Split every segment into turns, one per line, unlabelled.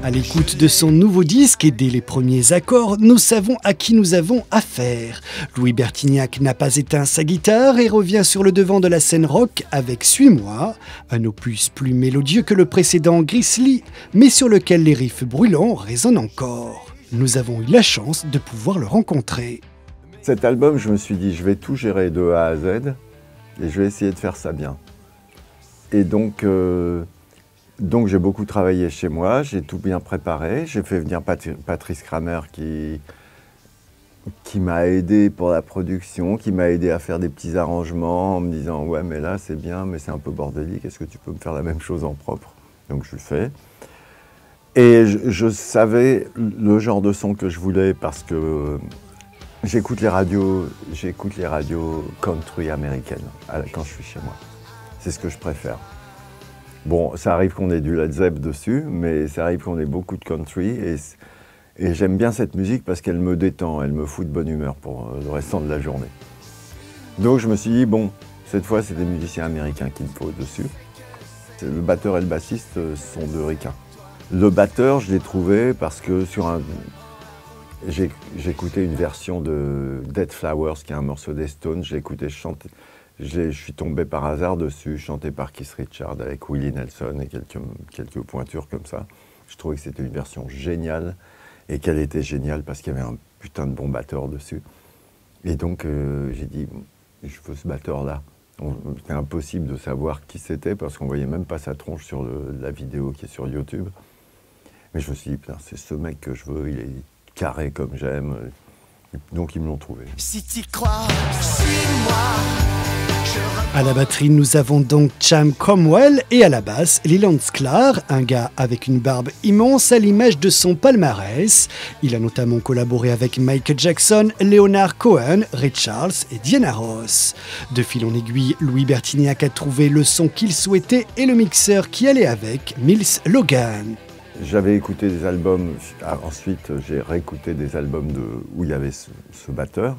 À l'écoute de son nouveau disque et dès les premiers accords, nous savons à qui nous avons affaire. Louis Bertignac n'a pas éteint sa guitare et revient sur le devant de la scène rock avec Suis-moi, un opus plus mélodieux que le précédent Grizzly, mais sur lequel les riffs brûlants résonnent encore. Nous avons eu la chance de pouvoir le rencontrer.
Cet album, je me suis dit, je vais tout gérer de A à Z et je vais essayer de faire ça bien. Et donc j'ai beaucoup travaillé chez moi, j'ai tout bien préparé. J'ai fait venir Patrice Kramer qui m'a aidé pour la production, qui m'a aidé à faire des petits arrangements en me disant « Ouais, mais là, c'est bien, mais c'est un peu bordélique, est-ce que tu peux me faire la même chose en propre ?» Donc je le fais. Et je savais le genre de son que je voulais parce que j'écoute les radios country américaines quand je suis chez moi. C'est ce que je préfère. Bon, ça arrive qu'on ait du Led Zepp dessus, mais ça arrive qu'on ait beaucoup de country. Et j'aime bien cette musique parce qu'elle me détend, elle me fout de bonne humeur pour le restant de la journée. Donc je me suis dit, bon, cette fois c'est des musiciens américains qu'il me faut dessus. Le batteur et le bassiste sont de ricains. Le batteur, je l'ai trouvé parce que j'écoutais une version de Dead Flowers, qui est un morceau des Stones, j'ai écouté chanter. Je suis tombé par hasard dessus, chanté par Keith Richards avec Willie Nelson et quelques pointures comme ça. Je trouvais que c'était une version géniale et qu'elle était géniale parce qu'il y avait un putain de bon batteur dessus. Et donc j'ai dit, je veux ce batteur-là. C'était impossible de savoir qui c'était parce qu'on voyait même pas sa tronche sur la vidéo qui est sur YouTube. Mais je me suis dit, putain, c'est ce mec que je veux, il est carré comme j'aime. Donc ils me l'ont trouvé.
Si tu crois, suis-moi.
À la batterie, nous avons donc Cham Cromwell et à la basse, Leland Sklar, un gars avec une barbe immense à l'image de son palmarès. Il a notamment collaboré avec Michael Jackson, Leonard Cohen, Ray Charles et Diana Ross. De fil en aiguille, Louis Bertignac a trouvé le son qu'il souhaitait et le mixeur qui allait avec, Mills Logan.
J'avais écouté des albums, ensuite j'ai réécouté des albums où il y avait ce batteur,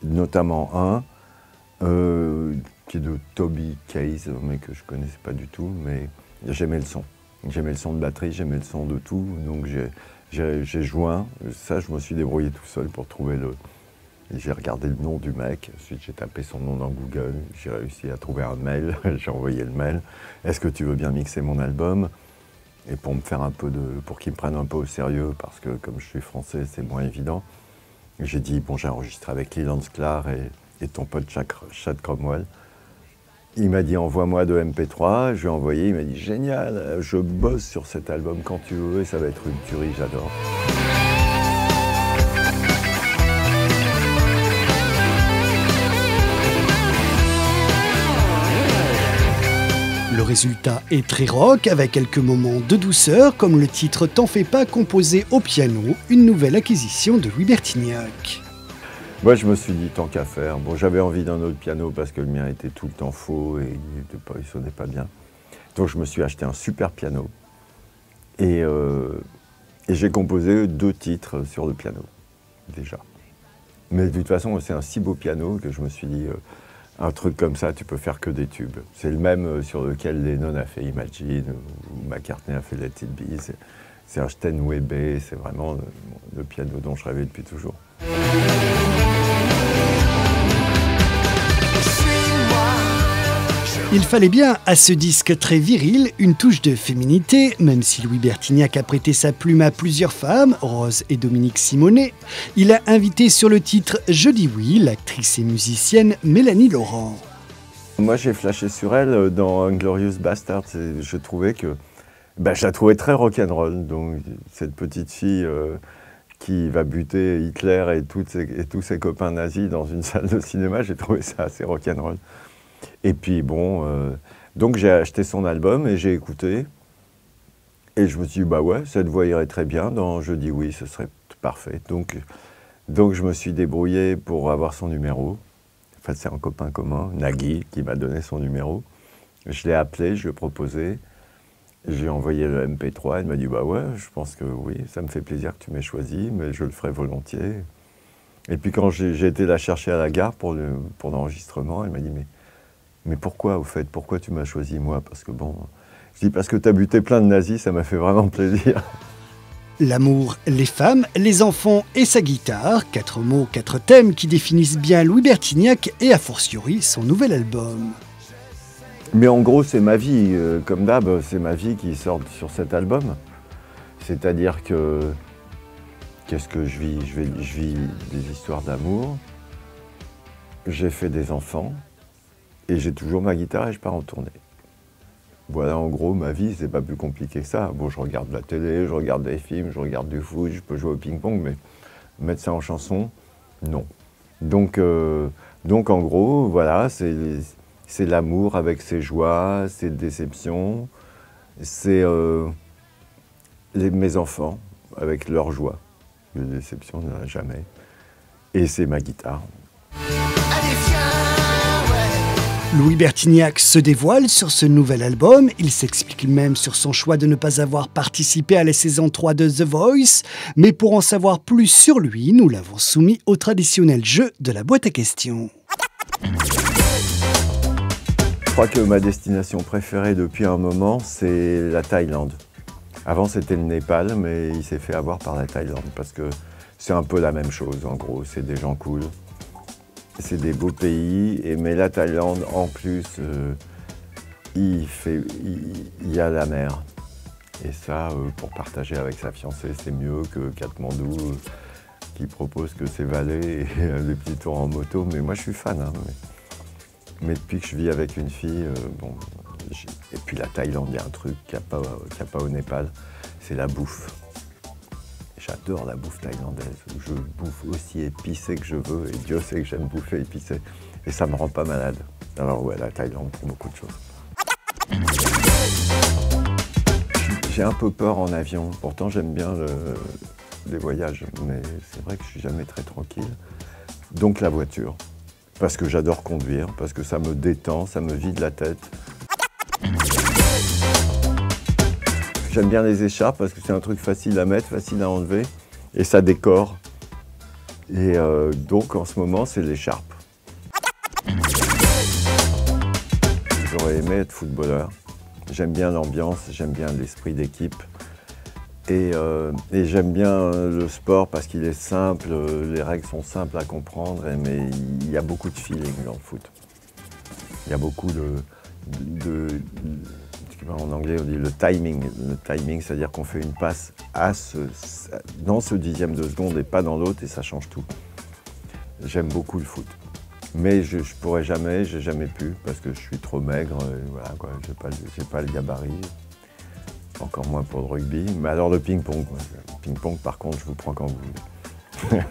notamment un qui est de Toby Keith, mais que je ne connaissais pas du tout, mais j'aimais le son. J'aimais le son de batterie, j'aimais le son de tout, donc j'ai joint, ça je me suis débrouillé tout seul pour trouver J'ai regardé le nom du mec, ensuite j'ai tapé son nom dans Google, j'ai réussi à trouver un mail, j'ai envoyé le mail. Est-ce que tu veux bien mixer mon album ? Et pour me faire pour qu'ils me prennent un peu au sérieux, parce que comme je suis français, c'est moins évident. J'ai dit, bon, j'ai enregistré avec Leland Sklar et ton pote Chad Cromwell. Il m'a dit, envoie-moi de MP3. Je lui ai envoyé, il m'a dit, génial, je bosse sur cet album quand tu veux et ça va être une tuerie, j'adore.
Le résultat est très rock, avec quelques moments de douceur, comme le titre T'en fais pas, composé au piano, une nouvelle acquisition de Louis Bertignac.
Moi, je me suis dit, tant qu'à faire. Bon, j'avais envie d'un autre piano parce que le mien était tout le temps faux et il sonnait pas bien. Donc, je me suis acheté un super piano et j'ai composé 2 titres sur le piano, déjà. Mais de toute façon, c'est un si beau piano que je me suis dit... un truc comme ça, tu peux faire que des tubes. C'est le même sur lequel Lennon a fait Imagine, ou McCartney a fait Let It Be. C'est un Steinway B, c'est vraiment le piano dont je rêvais depuis toujours.
Il fallait bien à ce disque très viril une touche de féminité, même si Louis Bertignac a prêté sa plume à plusieurs femmes, Rose et Dominique Simonet. Il a invité sur le titre Je dis oui l'actrice et musicienne Mélanie Laurent.
Moi j'ai flashé sur elle dans Inglourious Basterds. Je trouvais que, je la trouvais très rock'n'roll. Donc cette petite fille qui va buter Hitler et tous ses copains nazis dans une salle de cinéma, j'ai trouvé ça assez rock'n'roll. Et puis bon, donc j'ai acheté son album et j'ai écouté. Et je me suis dit, bah ouais, cette voix irait très bien dans Je dis oui, ce serait parfait. Donc je me suis débrouillé pour avoir son numéro. En fait, c'est un copain commun, Nagui, qui m'a donné son numéro. Je l'ai appelé, je lui ai proposé. Je lui ai envoyé le MP3. Il m'a dit, bah ouais, je pense que oui, ça me fait plaisir que tu m'aies choisi, mais je le ferai volontiers. Et puis quand j'ai été la chercher à la gare pour l'enregistrement, elle m'a dit, mais pourquoi, au fait, pourquoi tu m'as choisi moi? Parce que bon, je dis parce que tu as buté plein de nazis, ça m'a fait vraiment plaisir.
L'amour, les femmes, les enfants et sa guitare, 4 mots, 4 thèmes qui définissent bien Louis Bertignac et a fortiori son nouvel album.
Mais en gros, c'est ma vie, comme d'hab, c'est ma vie qui sort sur cet album. C'est-à-dire que, qu'est-ce que je vis? Je vis des histoires d'amour, j'ai fait des enfants, et j'ai toujours ma guitare et je pars en tournée. Voilà, en gros, ma vie, c'est pas plus compliqué que ça. Bon, je regarde la télé, je regarde des films, je regarde du foot, je peux jouer au ping-pong, mais mettre ça en chanson, non. Donc en gros, voilà, c'est l'amour avec ses joies, ses déceptions, c'est mes enfants avec leurs joies. Les déceptions, il n'y en a jamais. Et c'est ma guitare.
Allez, viens, ouais.
Louis Bertignac se dévoile sur ce nouvel album. Il s'explique même sur son choix de ne pas avoir participé à la saison 3 de The Voice. Mais pour en savoir plus sur lui, nous l'avons soumis au traditionnel jeu de la boîte à questions.
Je crois que ma destination préférée depuis un moment, c'est la Thaïlande. Avant, c'était le Népal, mais il s'est fait avoir par la Thaïlande parce que c'est un peu la même chose, en gros. C'est des gens cool, c'est des beaux pays, mais la Thaïlande, en plus, il y a la mer. Et ça, pour partager avec sa fiancée, c'est mieux que Katmandou, qui propose que ses valets et des petits tours en moto. Mais moi, je suis fan. Hein, mais depuis que je vis avec une fille, bon... Et puis la Thaïlande, il y a un truc qu'il n'y a pas au Népal, c'est la bouffe. J'adore la bouffe thaïlandaise. Je bouffe aussi épicé que je veux, et Dieu sait que j'aime bouffer épicé. Et ça ne me rend pas malade. Alors ouais, la Thaïlande pour beaucoup de choses. J'ai un peu peur en avion, pourtant j'aime bien les voyages, mais c'est vrai que je ne suis jamais très tranquille. Donc la voiture, parce que j'adore conduire, parce que ça me détend, ça me vide la tête. J'aime bien les écharpes parce que c'est un truc facile à mettre, facile à enlever et ça décore. Et donc en ce moment, c'est l'écharpe. J'aurais aimé être footballeur. J'aime bien l'ambiance, j'aime bien l'esprit d'équipe. Et j'aime bien le sport parce qu'il est simple, les règles sont simples à comprendre, mais il y a beaucoup de feeling dans le foot. Il y a beaucoup en anglais, on dit le timing. Le timing, c'est-à-dire qu'on fait une passe dans ce dixième de seconde et pas dans l'autre, et ça change tout. J'aime beaucoup le foot. Mais je pourrais jamais, j'ai jamais pu, parce que je suis trop maigre, et voilà, quoi, j'ai pas le gabarit. Encore moins pour le rugby. Mais alors le ping-pong, quoi. Le ping-pong, par contre, je vous prends quand vous voulez.